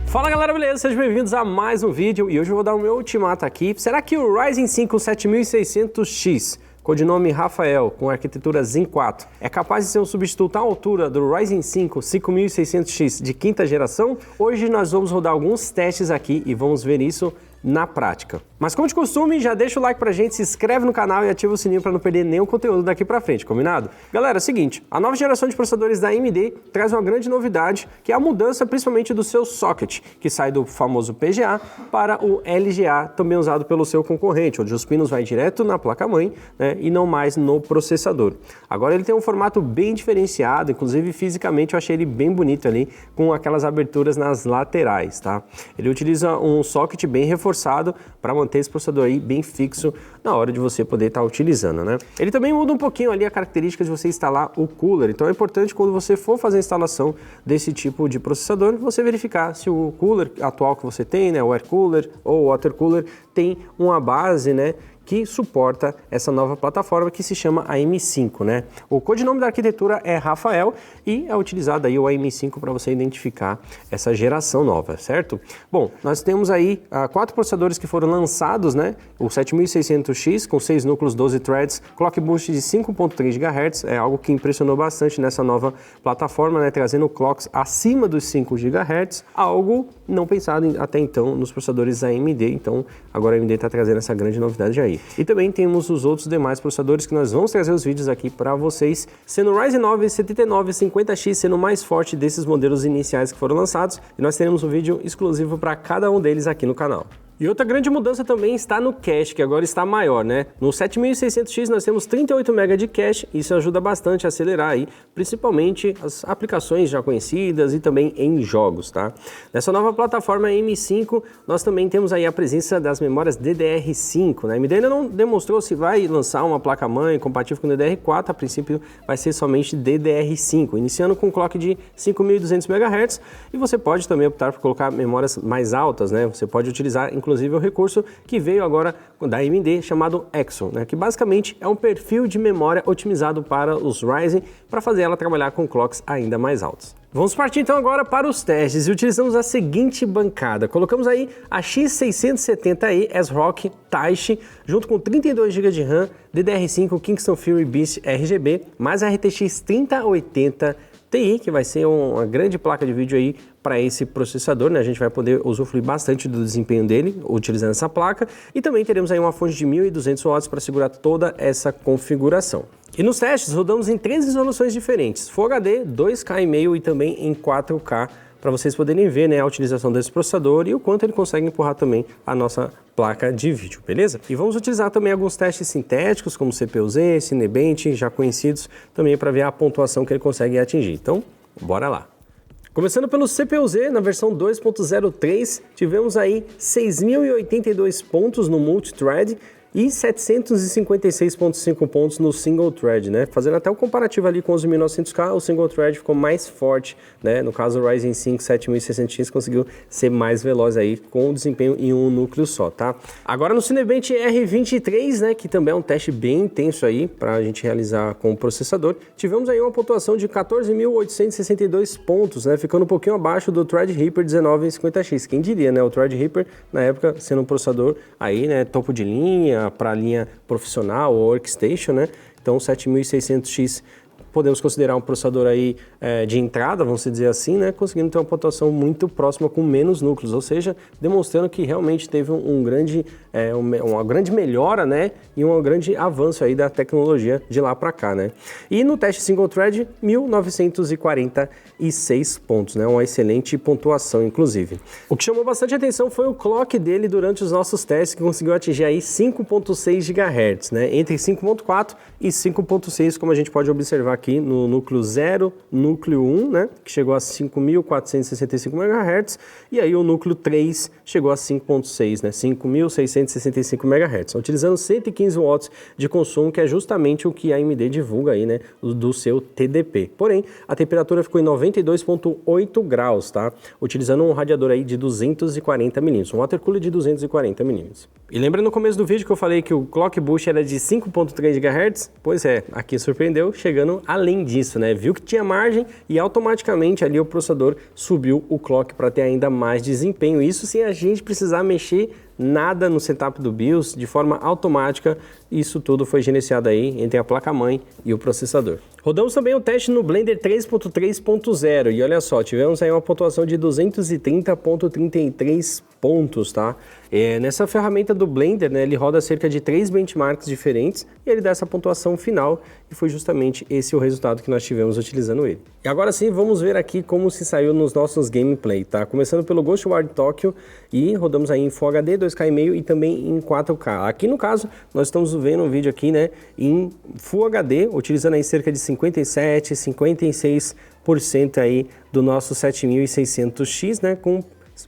Fala galera, beleza? Sejam bem-vindos a mais um vídeo e hoje eu vou dar o meu ultimato aqui. Será que o Ryzen 5 7600X, codinome Rafael, com arquitetura Zen 4, é capaz de ser um substituto à altura do Ryzen 5 5600X de quinta geração? Hoje nós vamos rodar alguns testes aqui e vamos ver isso na prática. Mas como de costume, já deixa o like pra gente, se inscreve no canal e ativa o sininho para não perder nenhum conteúdo daqui pra frente, combinado? Galera, é o seguinte, a nova geração de processadores da AMD traz uma grande novidade, que é a mudança principalmente do seu socket, que sai do famoso PGA para o LGA, também usado pelo seu concorrente, onde os pinos vai direto na placa-mãe, né, e não mais no processador. Agora ele tem um formato bem diferenciado, inclusive fisicamente eu achei ele bem bonito ali, com aquelas aberturas nas laterais, tá? Ele utiliza um socket bem reforçado para manter esse processador aí bem fixo na hora de você poder estar utilizando, né? Ele também muda um pouquinho ali a característica de você instalar o cooler, então é importante quando você for fazer a instalação desse tipo de processador, você verificar se o cooler atual que você tem, né, o air cooler ou o water cooler, tem uma base, né, que suporta essa nova plataforma que se chama AM5, né? O codinome da arquitetura é Rafael e é utilizado aí o AM5 para você identificar essa geração nova, certo? Bom, nós temos aí 4 processadores que foram lançados, né? O 7600X com 6 núcleos, 12 threads, clock boost de 5.3 GHz, é algo que impressionou bastante nessa nova plataforma, né? Trazendo clocks acima dos 5 GHz, algo não pensado até então nos processadores AMD, então agora a AMD está trazendo essa grande novidade aí. E também temos os outros demais processadores que nós vamos trazer os vídeos aqui para vocês, sendo o Ryzen 9 7950X sendo o mais forte desses modelos iniciais que foram lançados, e nós teremos um vídeo exclusivo para cada um deles aqui no canal. E outra grande mudança também está no cache, que agora está maior, né? No 7600X nós temos 38 MB de cache, isso ajuda bastante a acelerar aí, principalmente as aplicações já conhecidas e também em jogos, tá? Nessa nova plataforma M5, nós também temos aí a presença das memórias DDR5, né? A AMD ainda não demonstrou se vai lançar uma placa-mãe compatível com DDR4, a princípio vai ser somente DDR5, iniciando com um clock de 5.200 MHz, e você pode também optar por colocar memórias mais altas, né? Você pode utilizar inclusive o recurso que veio agora da AMD chamado Exo, né, que basicamente é um perfil de memória otimizado para os Ryzen para fazer ela trabalhar com clocks ainda mais altos. Vamos partir então agora para os testes e utilizamos a seguinte bancada. Colocamos aí a X670E ASRock Taishi junto com 32 GB de RAM, DDR5 Kingston Fury Beast RGB, mais a RTX 3080 Ti, que vai ser uma grande placa de vídeo aí para esse processador, né? A gente vai poder usufruir bastante do desempenho dele utilizando essa placa, e também teremos aí uma fonte de 1.200 watts para segurar toda essa configuração. E nos testes rodamos em 3 resoluções diferentes, Full HD, 2K e também em 4K, para vocês poderem ver, né, a utilização desse processador e o quanto ele consegue empurrar também a nossa placa de vídeo, beleza? E vamos utilizar também alguns testes sintéticos, como CPU-Z, Cinebench, já conhecidos, também para ver a pontuação que ele consegue atingir. Então, bora lá! Começando pelo CPU-Z, na versão 2.03, tivemos aí 6.082 pontos no multithread e 756.5 pontos no single thread, né? Fazendo até o comparativo ali com os 1900K, o single thread ficou mais forte, né? No caso, o Ryzen 5 7600X conseguiu ser mais veloz aí com o desempenho em um núcleo só, tá? Agora no Cinebench R23, né? Que também é um teste bem intenso aí para a gente realizar com o processador, tivemos aí uma pontuação de 14.862 pontos, né? Ficando um pouquinho abaixo do Threadripper 1950X. Quem diria, né? O Threadripper na época sendo um processador aí, né? Topo de linha, para a linha profissional ou workstation, né? Então o 7600X podemos considerar um processador aí de entrada, vamos dizer assim, né? Conseguindo ter uma pontuação muito próxima com menos núcleos, ou seja, demonstrando que realmente teve uma grande melhora, né? E um grande avanço aí da tecnologia de lá para cá, né? E no teste single thread, 1.946 pontos, né? Uma excelente pontuação, inclusive. O que chamou bastante atenção foi o clock dele durante os nossos testes, que conseguiu atingir aí 5.6 GHz, né? Entre 5.4 e 5.6, como a gente pode observar aqui no núcleo 0, núcleo 1, né, que chegou a 5.465 MHz, e aí o núcleo 3 chegou a 5.6, né, 5.665 MHz, utilizando 115 watts de consumo, que é justamente o que a AMD divulga aí, né, do seu TDP. Porém, a temperatura ficou em 92.8 graus, tá, utilizando um radiador aí de 240 mm, um water cooler de 240 mm. E lembra no começo do vídeo que eu falei que o Clock Boost era de 5.3 GHz? Pois é, aqui surpreendeu, chegando além disso, né? Viu que tinha margem e automaticamente ali o processador subiu o clock para ter ainda mais desempenho. Isso sem a gente precisar mexer nada no setup do BIOS, de forma automática. Isso tudo foi gerenciado aí entre a placa-mãe e o processador. Rodamos também o teste no Blender 3.3.0 e olha só, tivemos aí uma pontuação de 230.33 pontos, tá? Nessa ferramenta do Blender, né, ele roda cerca de 3 benchmarks diferentes e ele dá essa pontuação final e foi justamente esse o resultado que nós tivemos utilizando ele. E agora sim, vamos ver aqui como se saiu nos nossos gameplay, tá? Começando pelo Ghostwire Tokyo e rodamos aí em Full HD, 2K e também em 4K. Aqui no caso, nós estamos vendo um vídeo aqui, né, em Full HD, utilizando aí cerca de 57, 56% aí do nosso 7600X, né, com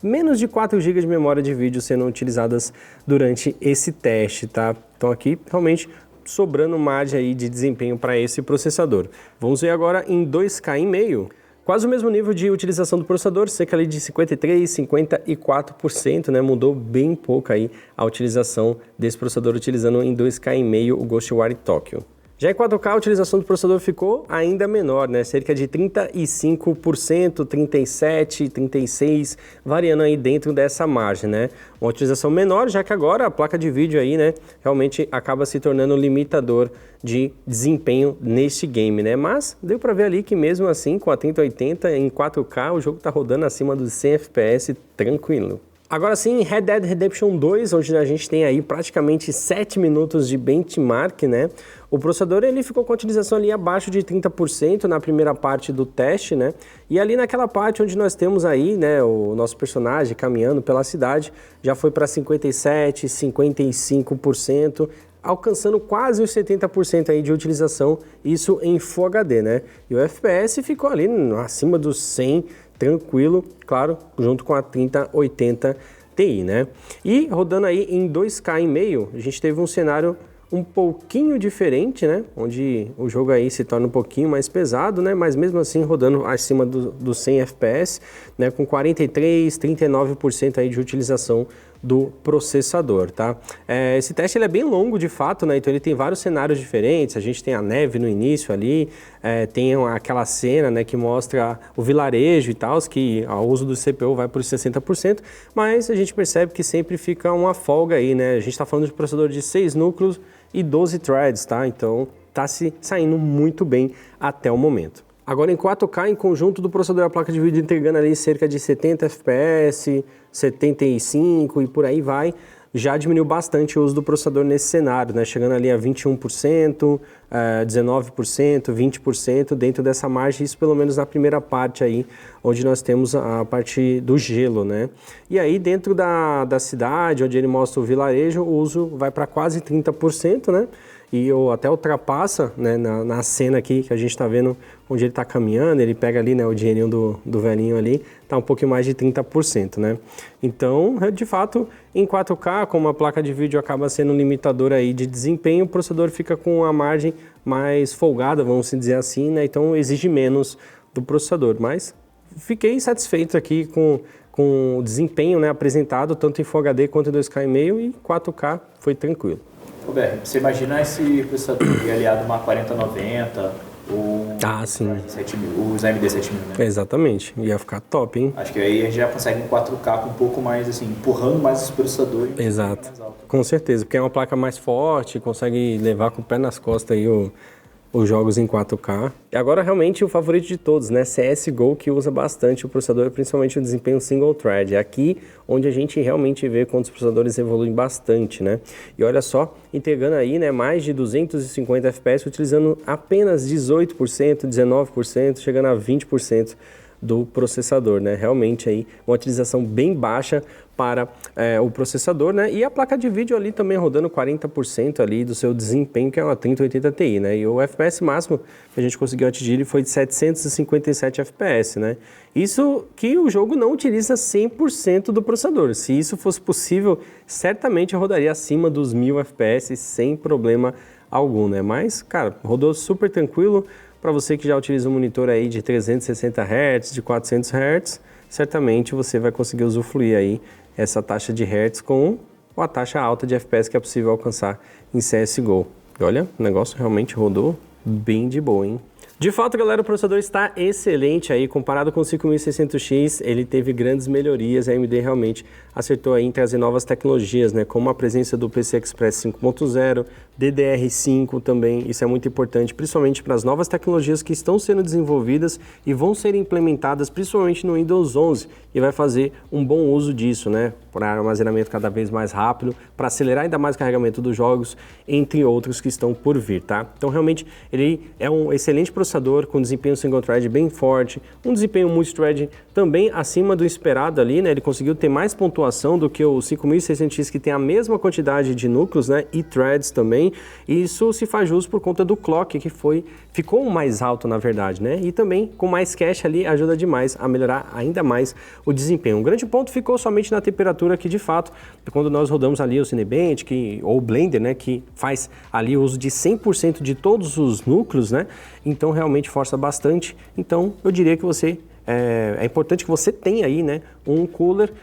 menos de 4 GB de memória de vídeo sendo utilizadas durante esse teste, tá? Então aqui realmente sobrando margem aí de desempenho para esse processador. Vamos ver agora em 2K. Quase o mesmo nível de utilização do processador, cerca ali de 53, 54%, né? Mudou bem pouco aí a utilização desse processador utilizando em 2K o Ghostwire Tokyo. Já em 4K, a utilização do processador ficou ainda menor, né? Cerca de 35%, 37%, 36%, variando aí dentro dessa margem, né? Uma utilização menor, já que agora a placa de vídeo aí, né, realmente acaba se tornando um limitador de desempenho neste game, né? Mas deu para ver ali que mesmo assim, com a 3080 em 4K, o jogo tá rodando acima dos 100 FPS tranquilo. Agora sim, Red Dead Redemption 2, onde a gente tem aí praticamente 7 minutos de benchmark, né? O processador ele ficou com a utilização ali abaixo de 30% na primeira parte do teste, né? E ali naquela parte onde nós temos aí, né, o nosso personagem caminhando pela cidade, já foi para 57, 55%, alcançando quase os 70% aí de utilização, isso em Full HD, né? E o FPS ficou ali acima dos 100, tranquilo, claro, junto com a 3080 Ti, né? E rodando aí em 2K, a gente teve um cenário um pouquinho diferente, né? Onde o jogo aí se torna um pouquinho mais pesado, né? Mas mesmo assim rodando acima dos 100 FPS, né? Com 43, 39% aí de utilização do processador, tá? Esse teste ele é bem longo de fato, né? Então ele tem vários cenários diferentes. A gente tem a neve no início ali, tem aquela cena, né, que mostra o vilarejo e tal, que o uso do CPU vai por 60%, mas a gente percebe que sempre fica uma folga aí, né? A gente está falando de processador de 6 núcleos e 12 threads, tá? Então tá se saindo muito bem até o momento. Agora em 4K, em conjunto do processador e a placa de vídeo entregando ali cerca de 70 FPS, 75 e por aí vai, já diminuiu bastante o uso do processador nesse cenário, né? Chegando ali a 21%, 19%, 20% dentro dessa margem, isso pelo menos na primeira parte aí, onde nós temos a parte do gelo, né? E aí dentro da cidade, onde ele mostra o vilarejo, o uso vai para quase 30%, né? E até ultrapassa, né, na cena aqui que a gente está vendo, onde ele está caminhando, ele pega ali, né, o dinheirinho do velhinho ali, tá um pouquinho mais de 30%, né? Então, de fato, em 4K, como a placa de vídeo acaba sendo um limitador aí de desempenho, o processador fica com a margem mais folgada, vamos dizer assim, né? Então exige menos do processador, mas fiquei satisfeito aqui com o desempenho, né, apresentado tanto em Full HD quanto em 2K e 4K foi tranquilo. Roberto, você imagina esse processador aliado a uma 4090 ou os AMD 7000, né? Exatamente, ia ficar top, hein? Acho que aí a gente já consegue em 4K com um pouco mais, assim, empurrando mais esse processador. Exato, com certeza, porque é uma placa mais forte, consegue levar com o pé nas costas aí os jogos em 4K. E agora realmente o favorito de todos, né? CSGO, que usa bastante o processador, principalmente o desempenho single thread. É aqui onde a gente realmente vê quando os processadores evoluem bastante, né? E olha só, entregando aí, né, mais de 250 FPS, utilizando apenas 18%, 19%, chegando a 20% do processador, né? Realmente aí uma utilização bem baixa para o processador, né? E a placa de vídeo ali também rodando 40% ali do seu desempenho, que é uma 3080 Ti, né? E o FPS máximo que a gente conseguiu atingir foi de 757 FPS, né? Isso que o jogo não utiliza 100% do processador. Se isso fosse possível, certamente rodaria acima dos 1000 FPS sem problema algum, né? Mas, cara, rodou super tranquilo. Para você que já utiliza um monitor aí de 360 Hz, de 400 Hz, certamente você vai conseguir usufruir aí essa taxa de Hertz com ou a taxa alta de FPS que é possível alcançar em CSGO. E olha, o negócio realmente rodou bem de boa, hein? De fato, galera, o processador está excelente aí, comparado com o 5600X, ele teve grandes melhorias, a AMD realmente acertou aí em trazer novas tecnologias, né, como a presença do PCI Express 5.0, DDR5 também, isso é muito importante, principalmente para as novas tecnologias que estão sendo desenvolvidas e vão ser implementadas principalmente no Windows 11, e vai fazer um bom uso disso, né, para armazenamento cada vez mais rápido, para acelerar ainda mais o carregamento dos jogos, entre outros que estão por vir, tá? Então, realmente, ele é um excelente processador com desempenho single thread bem forte, um desempenho multithread também acima do esperado ali, né? Ele conseguiu ter mais pontuação do que o 5600X, que tem a mesma quantidade de núcleos, né? E threads também. E isso se faz jus por conta do clock, que ficou mais alto, na verdade, né? E também com mais cache ali ajuda demais a melhorar ainda mais o desempenho. Um grande ponto ficou somente na temperatura, que de fato, quando nós rodamos ali o Cinebench ou o Blender, né? Que faz ali o uso de 100% de todos os núcleos, né? Então realmente força bastante. Então eu diria que é importante que você tenha aí, né, um cooler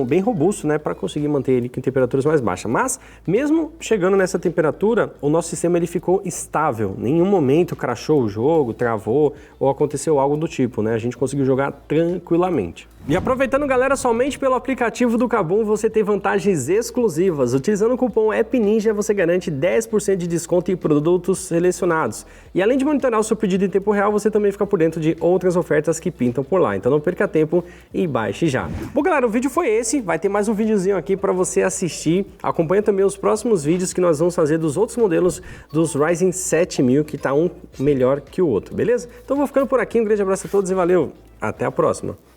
bem robusto, né, para conseguir manter ele com temperaturas mais baixas. Mas mesmo chegando nessa temperatura, o nosso sistema ele ficou estável. Em nenhum momento crashou o jogo, travou ou aconteceu algo do tipo, né? A gente conseguiu jogar tranquilamente. E aproveitando, galera, somente pelo aplicativo do Kabum você tem vantagens exclusivas. Utilizando o cupom AppNinja você garante 10% de desconto em produtos selecionados. E além de monitorar o seu pedido em tempo real, você também fica por dentro de outras ofertas que pintam por lá. Então não perca tempo e baixe já. Bom, galera, o vídeo foi esse. Vai ter mais um videozinho aqui para você assistir. Acompanha também os próximos vídeos que nós vamos fazer dos outros modelos dos Ryzen 7000, que tá um melhor que o outro, beleza? Então vou ficando por aqui. Um grande abraço a todos e valeu! Até a próxima!